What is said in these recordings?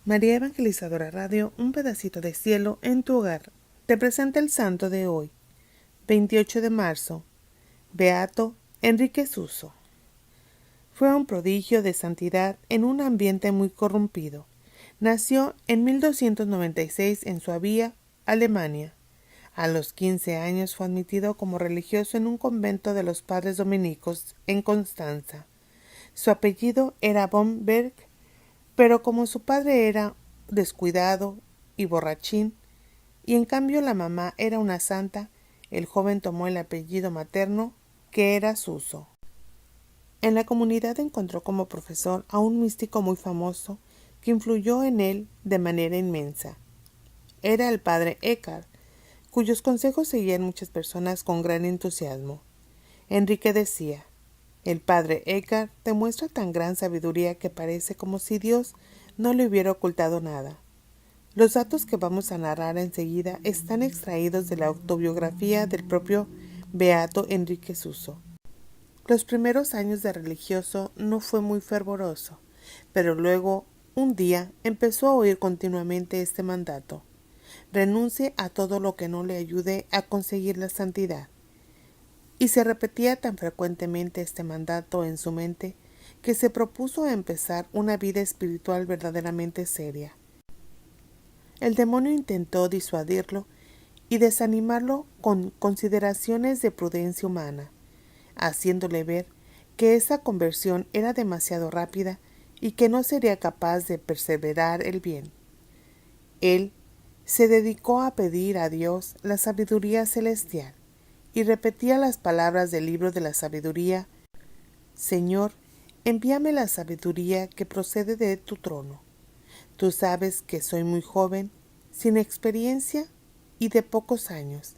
María Evangelizadora Radio, un pedacito de cielo en tu hogar. Te presenta el santo de hoy, 28 de marzo, Beato Enrique Suso. Fue un prodigio de santidad en un ambiente muy corrompido. Nació en 1296 en Suabia, Alemania. A los 15 años fue admitido como religioso en un convento de los padres dominicos en Constanza. Su apellido era von Berg, pero como su padre era descuidado y borrachín, y en cambio la mamá era una santa, el joven tomó el apellido materno, que era Suso. En la comunidad encontró como profesor a un místico muy famoso que influyó en él de manera inmensa. Era el padre Eckhart, cuyos consejos seguían muchas personas con gran entusiasmo. Enrique decía: el padre Eckhart demuestra tan gran sabiduría que parece como si Dios no le hubiera ocultado nada. Los datos que vamos a narrar enseguida están extraídos de la autobiografía del propio Beato Enrique Suso. Los primeros años de religioso no fue muy fervoroso, pero luego, un día, empezó a oír continuamente este mandato: renuncie a todo lo que no le ayude a conseguir la santidad. Y se repetía tan frecuentemente este mandato en su mente que se propuso empezar una vida espiritual verdaderamente seria. El demonio intentó disuadirlo y desanimarlo con consideraciones de prudencia humana, haciéndole ver que esa conversión era demasiado rápida y que no sería capaz de perseverar el bien. Él se dedicó a pedir a Dios la sabiduría celestial y repetía las palabras del libro de la sabiduría: Señor, envíame la sabiduría que procede de tu trono. Tú sabes que soy muy joven, sin experiencia y de pocos años,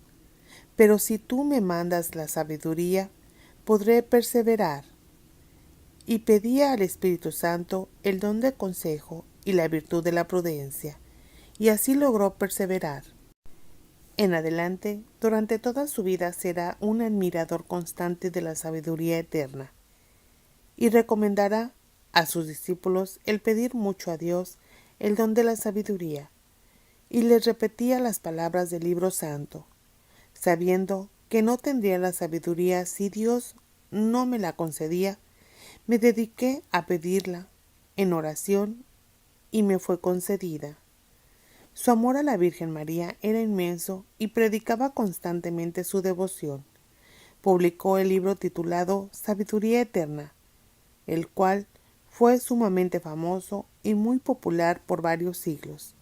pero si tú me mandas la sabiduría, podré perseverar. Y pedía al Espíritu Santo el don de consejo y la virtud de la prudencia, y así logró perseverar. En adelante, durante toda su vida será un admirador constante de la sabiduría eterna, y recomendará a sus discípulos el pedir mucho a Dios el don de la sabiduría, y les repetía las palabras del libro santo: sabiendo que no tendría la sabiduría si Dios no me la concedía, me dediqué a pedirla en oración y me fue concedida. Su amor a la Virgen María era inmenso y predicaba constantemente su devoción. Publicó el libro titulado Sabiduría Eterna, el cual fue sumamente famoso y muy popular por varios siglos.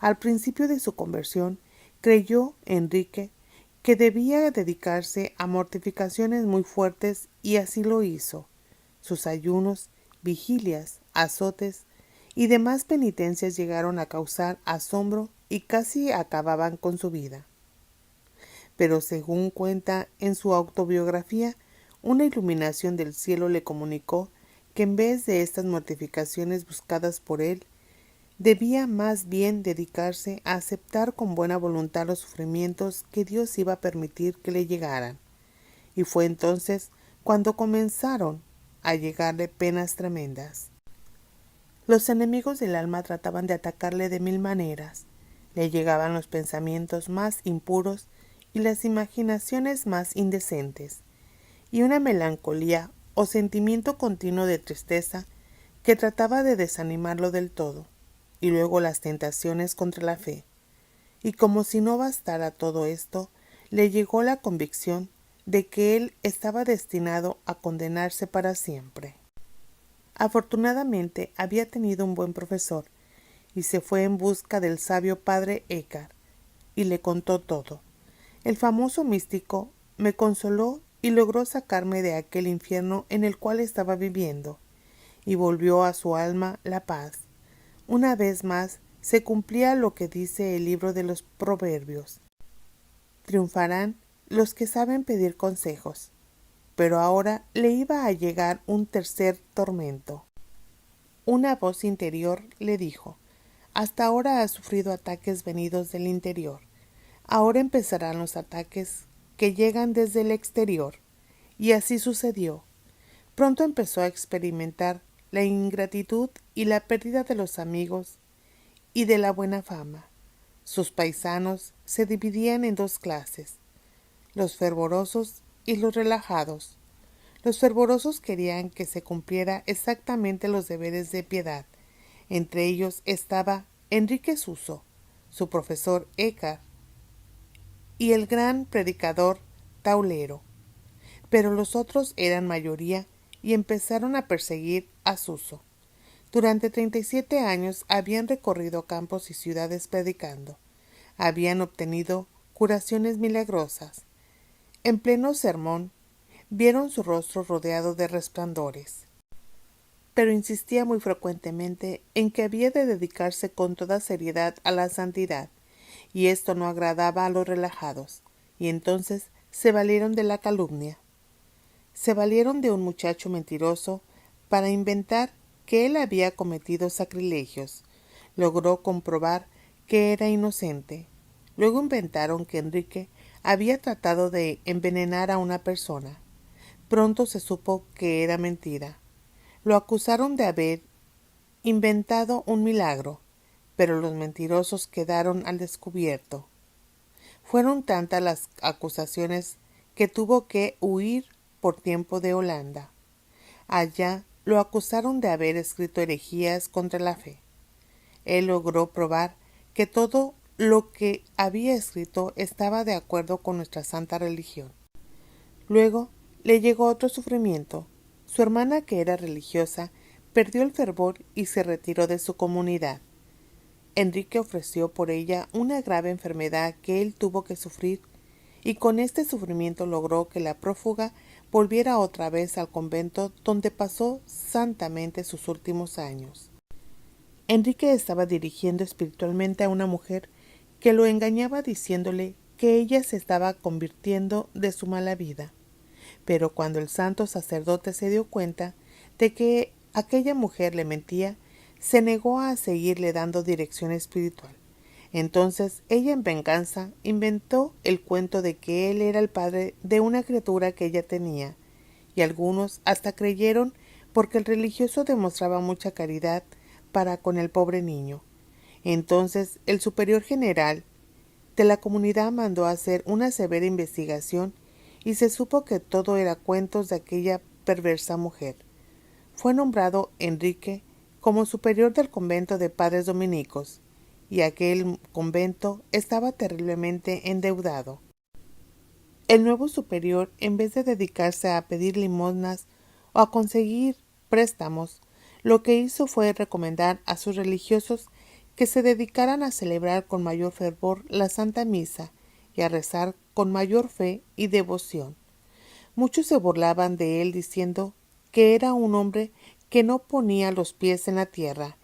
Al principio de su conversión, creyó Enrique que debía dedicarse a mortificaciones muy fuertes y así lo hizo. Sus ayunos, vigilias, azotes y demás penitencias llegaron a causar asombro y casi acababan con su vida. Pero según cuenta en su autobiografía, una iluminación del cielo le comunicó que en vez de estas mortificaciones buscadas por él, debía más bien dedicarse a aceptar con buena voluntad los sufrimientos que Dios iba a permitir que le llegaran. Y fue entonces cuando comenzaron a llegarle penas tremendas. Los enemigos del alma trataban de atacarle de mil maneras. Le llegaban los pensamientos más impuros y las imaginaciones más indecentes, y una melancolía o sentimiento continuo de tristeza que trataba de desanimarlo del todo, y luego las tentaciones contra la fe. Y como si no bastara todo esto, le llegó la convicción de que él estaba destinado a condenarse para siempre. Afortunadamente había tenido un buen profesor, y se fue en busca del sabio padre Eckhart, y le contó todo. El famoso místico me consoló y logró sacarme de aquel infierno en el cual estaba viviendo, y volvió a su alma la paz. Una vez más se cumplía lo que dice el libro de los Proverbios: triunfarán los que saben pedir consejos. Pero ahora le iba a llegar un tercer tormento. Una voz interior le dijo: hasta ahora has sufrido ataques venidos del interior. Ahora empezarán los ataques que llegan desde el exterior. Y así sucedió. Pronto empezó a experimentar la ingratitud y la pérdida de los amigos, y de la buena fama. Sus paisanos se dividían en dos clases, los fervorosos y los relajados. Los fervorosos querían que se cumpliera exactamente los deberes de piedad. Entre ellos estaba Enrique Suso, su profesor Eckhart y el gran predicador Taulero. Pero los otros eran mayoría y empezaron a perseguir a Suso. Durante 37 años habían recorrido campos y ciudades predicando. Habían obtenido curaciones milagrosas. En pleno sermón, vieron su rostro rodeado de resplandores. Pero insistía muy frecuentemente en que había de dedicarse con toda seriedad a la santidad, y esto no agradaba a los relajados, y entonces se valieron de la calumnia. Se valieron de un muchacho mentiroso para inventar que él había cometido sacrilegios. Logró comprobar que era inocente. Luego inventaron que Enrique había tratado de envenenar a una persona. Pronto se supo que era mentira. Lo acusaron de haber inventado un milagro, pero los mentirosos quedaron al descubierto. Fueron tantas las acusaciones que tuvo que huir por tiempo de Holanda. Allá lo acusaron de haber escrito herejías contra la fe. Él logró probar que todo lo que había escrito estaba de acuerdo con nuestra santa religión. Luego le llegó otro sufrimiento. Su hermana, que era religiosa, perdió el fervor y se retiró de su comunidad. Enrique ofreció por ella una grave enfermedad que él tuvo que sufrir, y con este sufrimiento logró que la prófuga volviera otra vez al convento donde pasó santamente sus últimos años. Enrique estaba dirigiendo espiritualmente a una mujer que lo engañaba diciéndole que ella se estaba convirtiendo de su mala vida. Pero cuando el santo sacerdote se dio cuenta de que aquella mujer le mentía, se negó a seguirle dando dirección espiritual. Entonces ella, en venganza, inventó el cuento de que él era el padre de una criatura que ella tenía, y algunos hasta creyeron porque el religioso demostraba mucha caridad para con el pobre niño. Entonces el superior general de la comunidad mandó hacer una severa investigación y se supo que todo era cuentos de aquella perversa mujer. Fue nombrado Enrique como superior del convento de padres dominicos, y aquel convento estaba terriblemente endeudado. El nuevo superior, en vez de dedicarse a pedir limosnas o a conseguir préstamos, lo que hizo fue recomendar a sus religiosos que se dedicaran a celebrar con mayor fervor la Santa Misa y a rezar con mayor fe y devoción. Muchos se burlaban de él diciendo que era un hombre que no ponía los pies en la tierra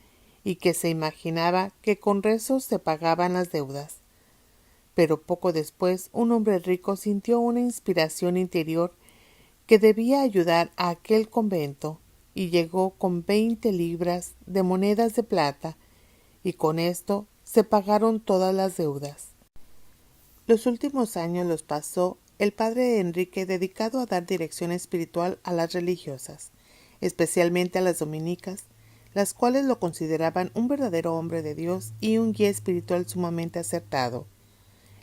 y que se imaginaba que con rezos se pagaban las deudas. Pero poco después un hombre rico sintió una inspiración interior que debía ayudar a aquel convento y llegó con 20 libras de monedas de plata, y con esto se pagaron todas las deudas. Los últimos años los pasó el padre Enrique dedicado a dar dirección espiritual a las religiosas, especialmente a las dominicas, las cuales lo consideraban un verdadero hombre de Dios y un guía espiritual sumamente acertado.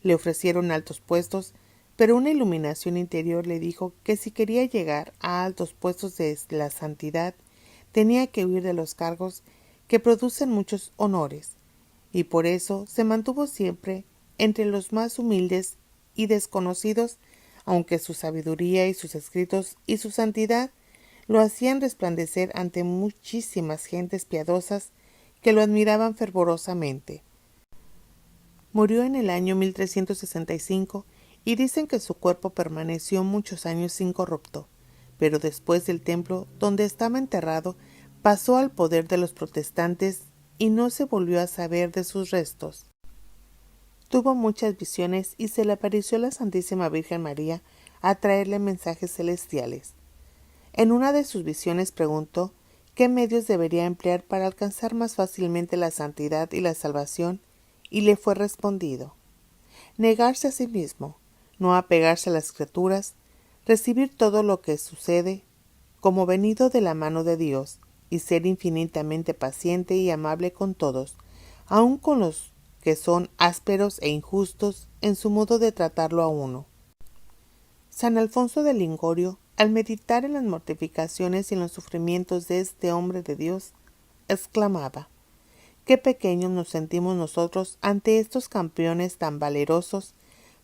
Le ofrecieron altos puestos, pero una iluminación interior le dijo que si quería llegar a altos puestos de la santidad, tenía que huir de los cargos que producen muchos honores, y por eso se mantuvo siempre entre los más humildes y desconocidos, aunque su sabiduría y sus escritos y su santidad lo hacían resplandecer ante muchísimas gentes piadosas que lo admiraban fervorosamente. Murió en el año 1365 y dicen que su cuerpo permaneció muchos años incorrupto, pero después del templo donde estaba enterrado pasó al poder de los protestantes y no se volvió a saber de sus restos. Tuvo muchas visiones y se le apareció la Santísima Virgen María a traerle mensajes celestiales. En una de sus visiones preguntó qué medios debería emplear para alcanzar más fácilmente la santidad y la salvación, y le fue respondido: negarse a sí mismo, no apegarse a las criaturas, recibir todo lo que sucede como venido de la mano de Dios, y ser infinitamente paciente y amable con todos, aun con los que son ásperos e injustos en su modo de tratarlo a uno. San Alfonso de Ligorio, al meditar en las mortificaciones y en los sufrimientos de este hombre de Dios, exclamaba: «Qué pequeños nos sentimos nosotros ante estos campeones tan valerosos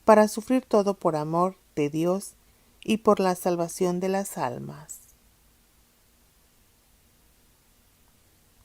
para sufrir todo por amor de Dios y por la salvación de las almas».